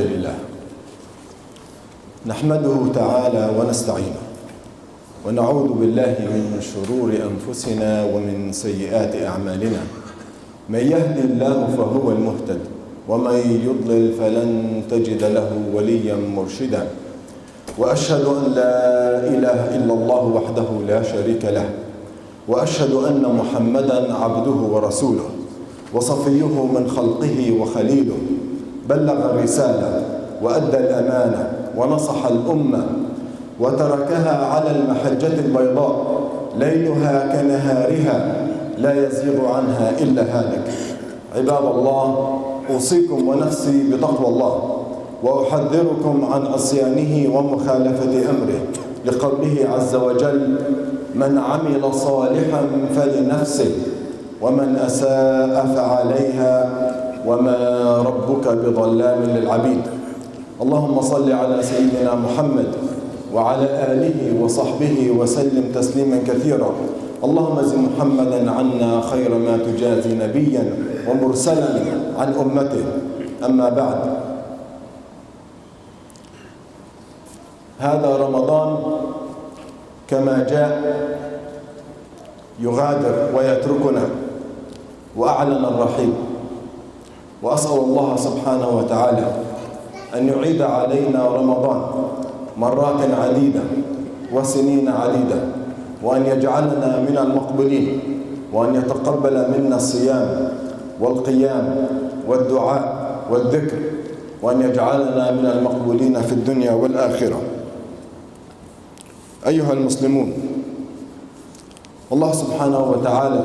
لله نحمده تعالى ونستعينه ونعوذ بالله من شرور أنفسنا ومن سيئات أعمالنا. من يهد الله فهو المهتد ومن يضلل فلن تجد له وليا مرشدا. وأشهد أن لا إله إلا الله وحده لا شريك له، وأشهد أن محمدا عبده ورسوله وصفيه من خلقه وخليله، بلغ الرسالة وأدى الأمانة ونصح الأمة وتركها على المحجة البيضاء ليلها كنهارها لا يزيغ عنها إلا هالك. عباد الله، أوصيكم ونفسي بتقوى الله وأحذركم عن عصيانه ومخالفة أمره، لقوله عز وجل: من عمل صالحا فلنفسه ومن أساء فعليها وما ربك بظلام للعبيد. اللهم صل على سيدنا محمد وعلى آله وصحبه وسلم تسليما كثيرا. اللهم زد محمدا عنا خير ما تجازي نبيا ومرسلا عن أمته. أما بعد، هذا رمضان كما جاء يغادر ويتركنا وأعلن الرحيل، وأسأل الله سبحانه وتعالى أن يعيد علينا رمضان مرات عديدة وسنين عديدة، وأن يجعلنا من المقبلين، وأن يتقبل منا الصيام والقيام والدعاء والذكر، وأن يجعلنا من المقبولين في الدنيا والآخرة. أيها المسلمون، الله سبحانه وتعالى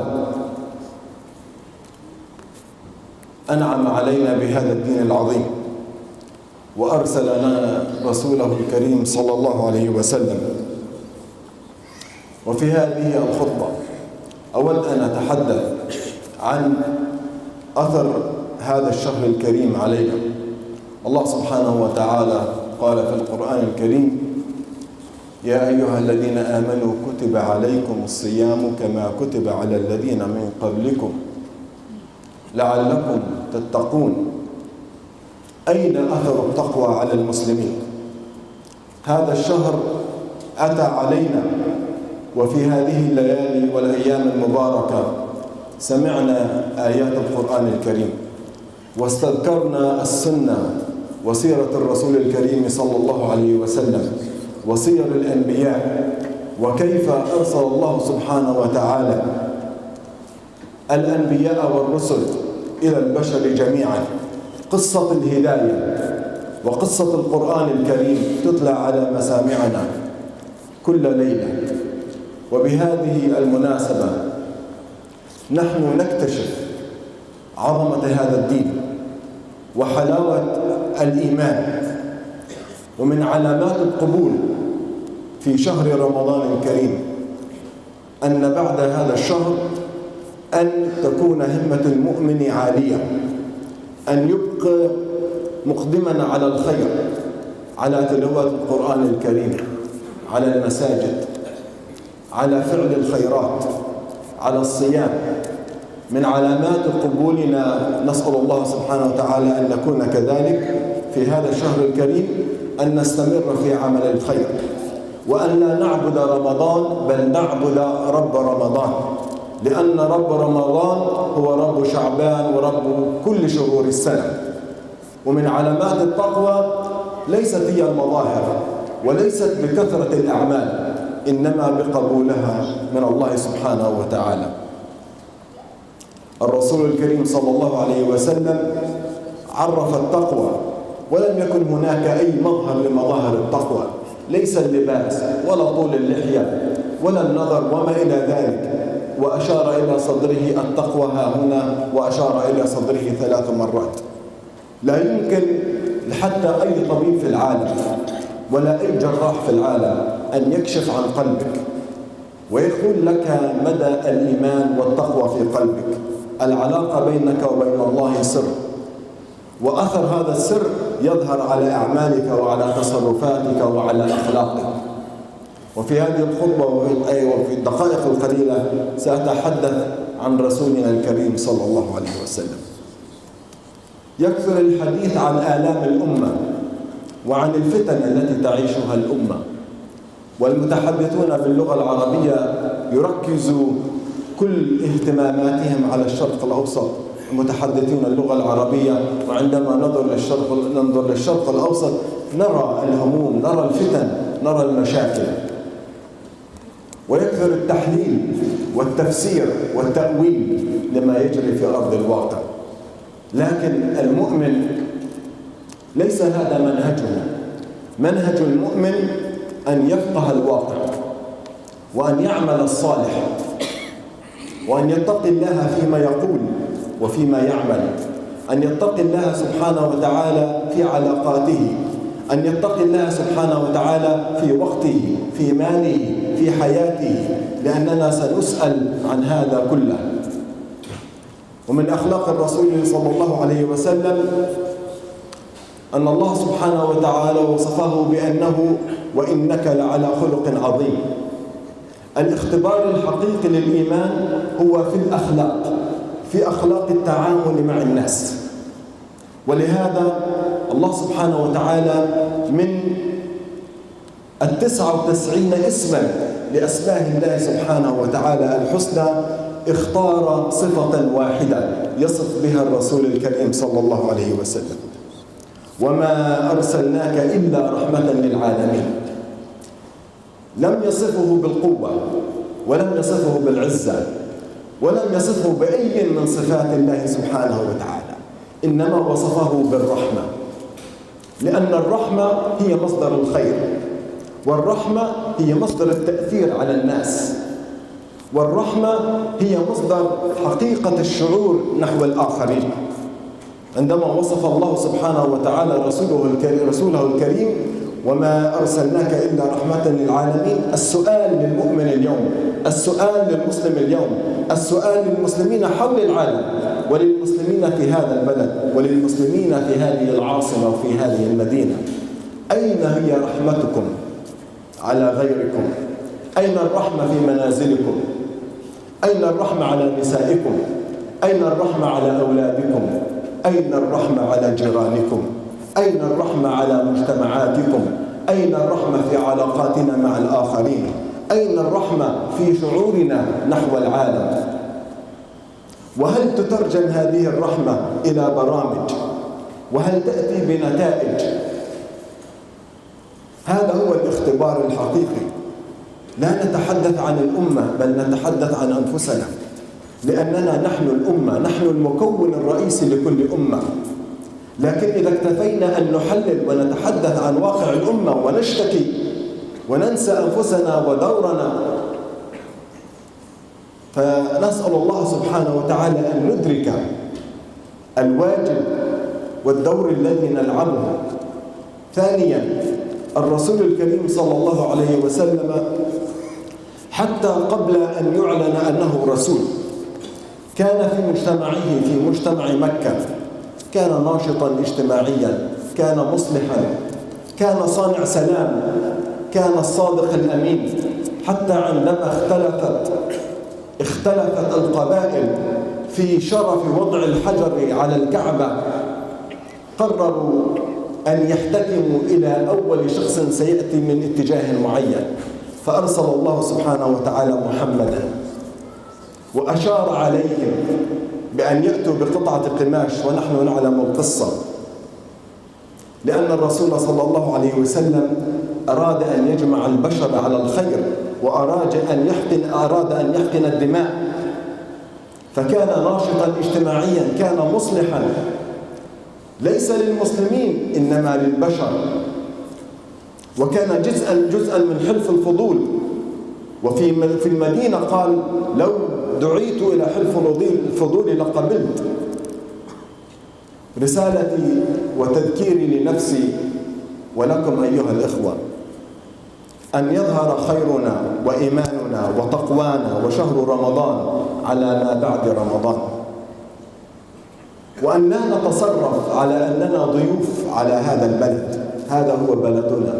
أنعم علينا بهذا الدين العظيم، وأرسل لنا رسوله الكريم صلى الله عليه وسلم. وفي هذه الخطبة أود أن أتحدث عن أثر هذا الشهر الكريم علينا. الله سبحانه وتعالى قال في القرآن الكريم: يا أيها الذين آمنوا كتب عليكم الصيام كما كتب على الذين من قبلكم لعلكم تتقون. أين أثر التقوى على المسلمين؟ هذا الشهر أتى علينا، وفي هذه الليالي والأيام المباركة سمعنا آيات القرآن الكريم، واستذكرنا السنة وسيرة الرسول الكريم صلى الله عليه وسلم وسير الأنبياء، وكيف أرسل الله سبحانه وتعالى الأنبياء والرسل إلى البشر جميعا. قصة الهداية وقصة القرآن الكريم تتلى على مسامعنا كل ليلة. وبهذه المناسبة نحن نكتشف عظمة هذا الدين وحلاوة الإيمان. ومن علامات القبول في شهر رمضان الكريم أن بعد هذا الشهر أن تكون همة المؤمن عالية، أن يبقى مقدما على الخير، على تلاوة القرآن الكريم، على المساجد، على فعل الخيرات، على الصيام. من علامات قبولنا نسأل الله سبحانه وتعالى أن نكون كذلك في هذا الشهر الكريم، أن نستمر في عمل الخير، وأن لا نعبد رمضان بل نعبد رب رمضان، لأن رب رمضان هو رب شعبان ورب كل شهور السنة. ومن علامات التقوى ليست هي المظاهر وليست بكثرة الأعمال، إنما بقبولها من الله سبحانه وتعالى. الرسول الكريم صلى الله عليه وسلم عرف التقوى، ولم يكن هناك أي مظهر لمظاهر التقوى، ليس اللباس ولا طول اللحية ولا النظر وما إلى ذلك. وأشار إلى صدره التقوى ها هنا، وأشار إلى صدره 3 مرات. لا يمكن حتى أي طبيب في العالم ولا أي جراح في العالم أن يكشف عن قلبك ويقول لك مدى الإيمان والتقوى في قلبك. العلاقة بينك وبين الله سر، وأثر هذا السر يظهر على أعمالك وعلى تصرفاتك وعلى أخلاقك. وفي هذه الخطبة وفي الدقائق القليلة سأتحدث عن رسولنا الكريم صلى الله عليه وسلم. يكثر الحديث عن آلام الأمة وعن الفتن التي تعيشها الأمة، والمتحدثون باللغة العربية يركزوا كل اهتماماتهم على الشرق الأوسط، متحدثون اللغة العربية، وعندما ننظر للشرق الأوسط نرى الهموم، نرى الفتن، نرى المشاكل. ويكثر التحليل والتفسير والتأويل لما يجري في أرض الواقع. لكن المؤمن ليس هذا منهجه. منهج المؤمن أن يفقه الواقع، وأن يعمل الصالح، وأن يتقي الله فيما يقول وفيما يعمل، أن يتقي الله سبحانه وتعالى في علاقاته، أن يتقي الله سبحانه وتعالى في وقته، في ماله، في حياته، لأننا سنسأل عن هذا كله. ومن أخلاق الرسول صلى الله عليه وسلم أن الله سبحانه وتعالى وصفه بأنه وإنك لعلى خلق عظيم. الاختبار الحقيقي للإيمان هو في الأخلاق، في أخلاق التعامل مع الناس. ولهذا الله سبحانه وتعالى من 99 اسما لأسماء الله سبحانه وتعالى الحسنى اختار صفة واحدة يصف بها الرسول الكريم صلى الله عليه وسلم: وما أرسلناك إلا رحمة للعالمين. لم يصفه بالقوة، ولم يصفه بالعزة، ولم يصفه بأي من صفات الله سبحانه وتعالى، إنما وصفه بالرحمة، لأن الرحمة هي مصدر الخير، والرحمة هي مصدر التأثير على الناس، والرحمة هي مصدر حقيقة الشعور نحو الآخرين. عندما وصف الله سبحانه وتعالى رسوله الكريم: وما أرسلناك إلا رحمة للعالمين، السؤال للمؤمن اليوم، السؤال للمسلم اليوم، السؤال للمسلمين حول العالم، وللمسلمين في هذا البلد، وللمسلمين في هذه العاصمة وفي هذه المدينة: أين هي رحمتكم على غيركم؟ أين الرحمة في منازلكم؟ أين الرحمة على نسائكم؟ أين الرحمة على أولادكم؟ أين الرحمة على جيرانكم؟ أين الرحمة على مجتمعاتكم؟ أين الرحمة في علاقاتنا مع الآخرين؟ أين الرحمة في شعورنا نحو العالم؟ وهل تترجم هذه الرحمة إلى برامج؟ وهل تأتي بنتائج؟ هذا هو الاختبار الحقيقي. لا نتحدث عن الأمة، بل نتحدث عن أنفسنا، لأننا نحن الأمة، نحن المكون الرئيسي لكل أمة. لكن إذا اكتفينا أن نحلل ونتحدث عن واقع الأمة ونشتكي وننسى أنفسنا ودورنا، فنسأل الله سبحانه وتعالى أن ندرك الواجب والدور الذي نلعبه. ثانيا، الرسول الكريم صلى الله عليه وسلم حتى قبل أن يعلن أنه رسول كان في مجتمعه، في مجتمع مكة، كان ناشطا اجتماعيا، كان مصلحا، كان صانع سلام، كان الصادق الأمين. حتى عندما اختلفت القبائل في شرف وضع الحجر على الكعبة، قرروا أن يحتكموا إلى أول شخص سيأتي من اتجاه معين، فأرسل الله سبحانه وتعالى محمدا وأشار عليهم بأن يأتوا بقطعة قماش، ونحن نعلم القصة، لأن الرسول صلى الله عليه وسلم أراد أن يجمع البشر على الخير، وأراد أن يحقن الدماء، فكان ناشطا اجتماعيا، كان مصلحا ليس للمسلمين إنما للبشر، وكان جزءا من حلف الفضول. وفي المدينة قال: لو دعيت إلى حلف الفضول لقبلت. رسالتي وتذكيري لنفسي ولكم أيها الإخوة أن يظهر خيرنا وإيماننا وتقوانا وشهر رمضان على ما بعد رمضان، وأن لا نتصرف على أننا ضيوف على هذا البلد. هذا هو بلدنا،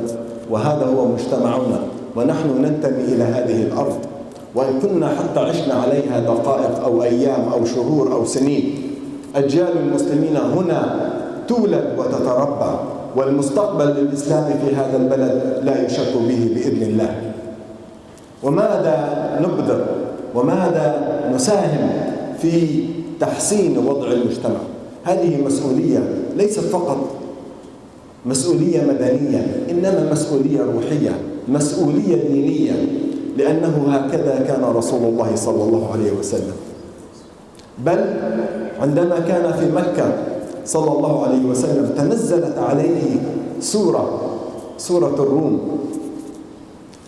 وهذا هو مجتمعنا، ونحن ننتمي إلى هذه الأرض، وإن كنا حتى عشنا عليها دقائق أو أيام أو شهور أو سنين. أجيال المسلمين هنا تولد وتتربى، والمستقبل للإسلام في هذا البلد لا يشك به بإذن الله. وماذا نبذر وماذا نساهم في تحسين وضع المجتمع؟ هذه مسؤولية ليست فقط مسؤولية مدنية، إنما مسؤولية روحية، مسؤولية دينية، لأنه هكذا كان رسول الله صلى الله عليه وسلم. بل عندما كان في مكة صلى الله عليه وسلم تنزلت عليه سورة الروم.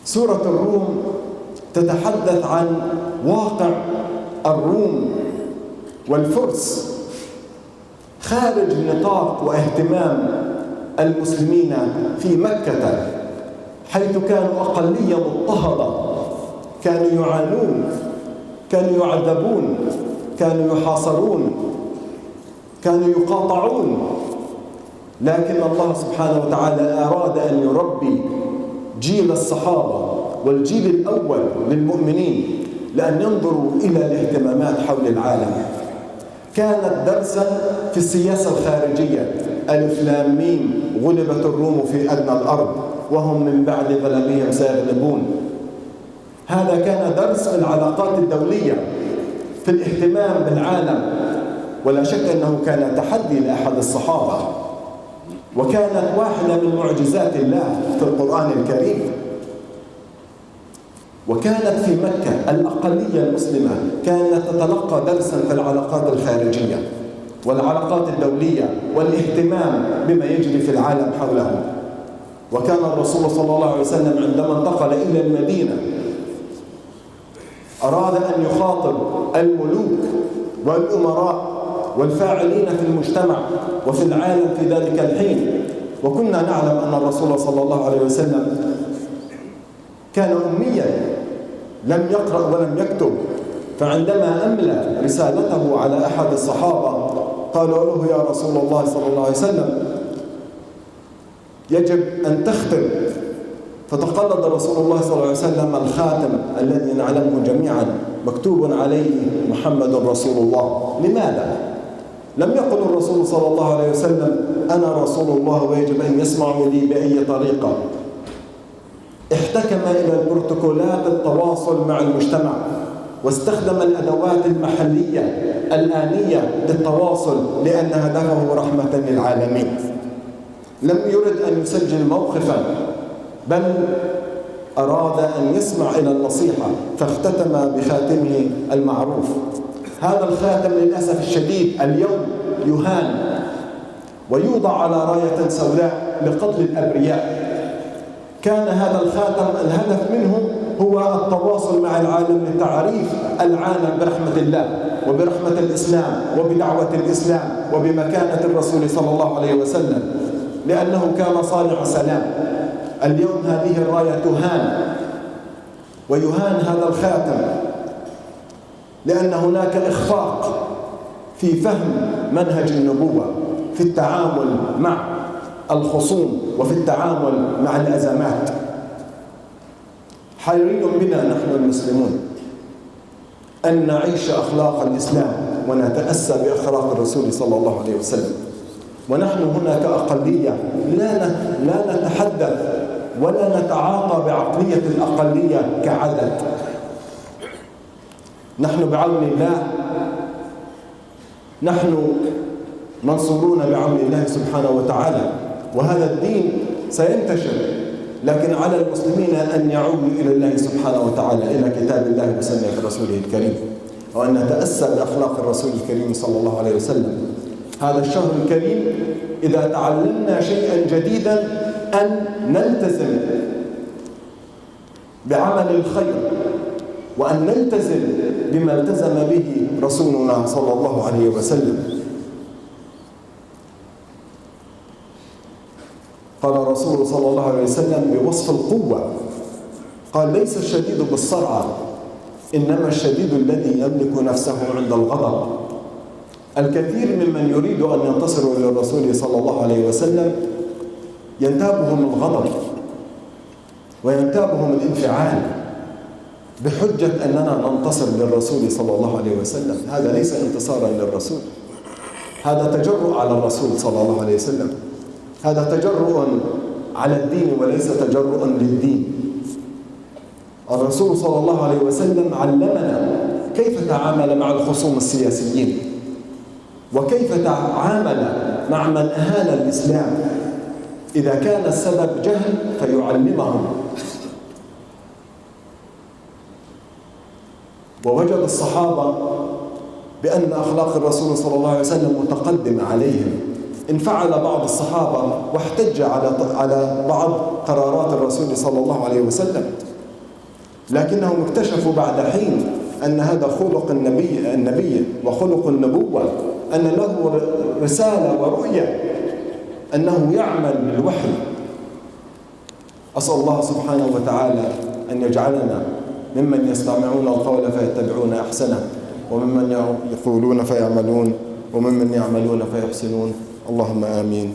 سورة الروم تتحدث عن واقع الروم والفرس خارج نطاق واهتمام المسلمين في مكة، حيث كانوا أقلية مضطهدة، كانوا يعانون، كانوا يعذبون، كانوا يحاصرون، كانوا يقاطعون. لكن الله سبحانه وتعالى أراد أن يربي جيل الصحابة والجيل الأول للمؤمنين لأن ينظروا إلى الاهتمامات حول العالم. كانت درسا في السياسة الخارجية. ألف لام ميم، غلبت الروم في أدنى الأرض وهم من بعد غلبهم سيغلبون. هذا كان درس في العلاقات الدولية، في الاهتمام بالعالم. ولا شك أنه كان تحدي لأحد الصحابة، وكانت واحدة من معجزات الله في القرآن الكريم. وكانت في مكة الأقلية المسلمة كانت تتلقى درسا في العلاقات الخارجية والعلاقات الدولية والاهتمام بما يجري في العالم حولهم. وكان الرسول صلى الله عليه وسلم عندما انتقل إلى المدينة أراد أن يخاطب الملوك والأمراء والفاعلين في المجتمع وفي العالم في ذلك الحين. وكنا نعلم أن الرسول صلى الله عليه وسلم كان أميا، لم يقرأ ولم يكتب. فعندما أملى رسالته على أحد الصحابة قالوا له: يا رسول الله صلى الله عليه وسلم يجب أن تختم. فتقلد رسول الله صلى الله عليه وسلم الخاتم الذي نعلمه جميعا مكتوب عليه محمد رسول الله. لماذا؟ لم يقل الرسول صلى الله عليه وسلم أنا رسول الله ويجب أن يسمعوا لي بأي طريقة. احتكم إلى البروتوكولات التواصل مع المجتمع، واستخدم الأدوات المحلية الآنية للتواصل لأن هدفه رحمة للعالمين. لم يرد أن يسجل موقفا، بل أراد أن يسمع إلى النصيحة، فاختتم بخاتمه المعروف. هذا الخاتم للأسف الشديد اليوم يهان ويوضع على راية سوداء لقتل الأبرياء. كان هذا الخاتم الهدف منه هو التواصل مع العالم لتعريف العالم برحمة الله وبرحمة الإسلام وبدعوة الإسلام وبمكانة الرسول صلى الله عليه وسلم، لأنه كان صانع سلام. اليوم هذه الراية تهان، ويهان هذا الخاتم لأن هناك إخفاق في فهم منهج النبوة في التعامل مع الخصوم وفي التعامل مع الأزمات. حري بنا نحن المسلمون أن نعيش أخلاق الإسلام ونتأسى بأخلاق الرسول صلى الله عليه وسلم. ونحن هنا كأقلية لا نتحدث ولا نتعاطى بعقلية الأقلية كعدد. نحن بعون الله، نحن منصورون بعون الله سبحانه وتعالى، وهذا الدين سينتشر، لكن على المسلمين أن يعودوا إلى الله سبحانه وتعالى، إلى كتاب الله وسنة رسوله الكريم، وأن نتأسى بأخلاق الرسول الكريم صلى الله عليه وسلم. هذا الشهر الكريم إذا تعلمنا شيئا جديدا أن نلتزم بعمل الخير، وأن نلتزم بما التزم به رسولنا صلى الله عليه وسلم. قال الرسول صلى الله عليه وسلم بوصف القوة، قال: ليس الشديد بالسرعة، إنما الشديد الذي يملك نفسه عند الغضب. الكثير ممن يريد أن ينتصروا للرسول صلى الله عليه وسلم ينتابهم الغضب وينتابهم الانفعال بحجة أننا ننتصر للرسول صلى الله عليه وسلم. هذا ليس انتصارا للرسول، هذا تجرؤ على الرسول صلى الله عليه وسلم، هذا تجرؤ على الدين وليس تجرؤ للدين. الرسول صلى الله عليه وسلم علمنا كيف تعامل مع الخصوم السياسيين، وكيف تعامل مع من أهان الإسلام. إذا كان السبب جهل فيعلمهم. ووجد الصحابة بأن أخلاق الرسول صلى الله عليه وسلم متقدمة عليهم. انفعل بعض الصحابة واحتج على بعض قرارات الرسول صلى الله عليه وسلم، لكنهم اكتشفوا بعد حين أن هذا خلق النبي وخلق النبوة، أن له رسالة ورؤية، أنه يعمل بالوحي. أسأل الله سبحانه وتعالى أن يجعلنا ممن يستمعون القول فيتبعون أحسنه، وممن يقولون فيعملون، وممن يعملون فيحسنون. اللهم آمين.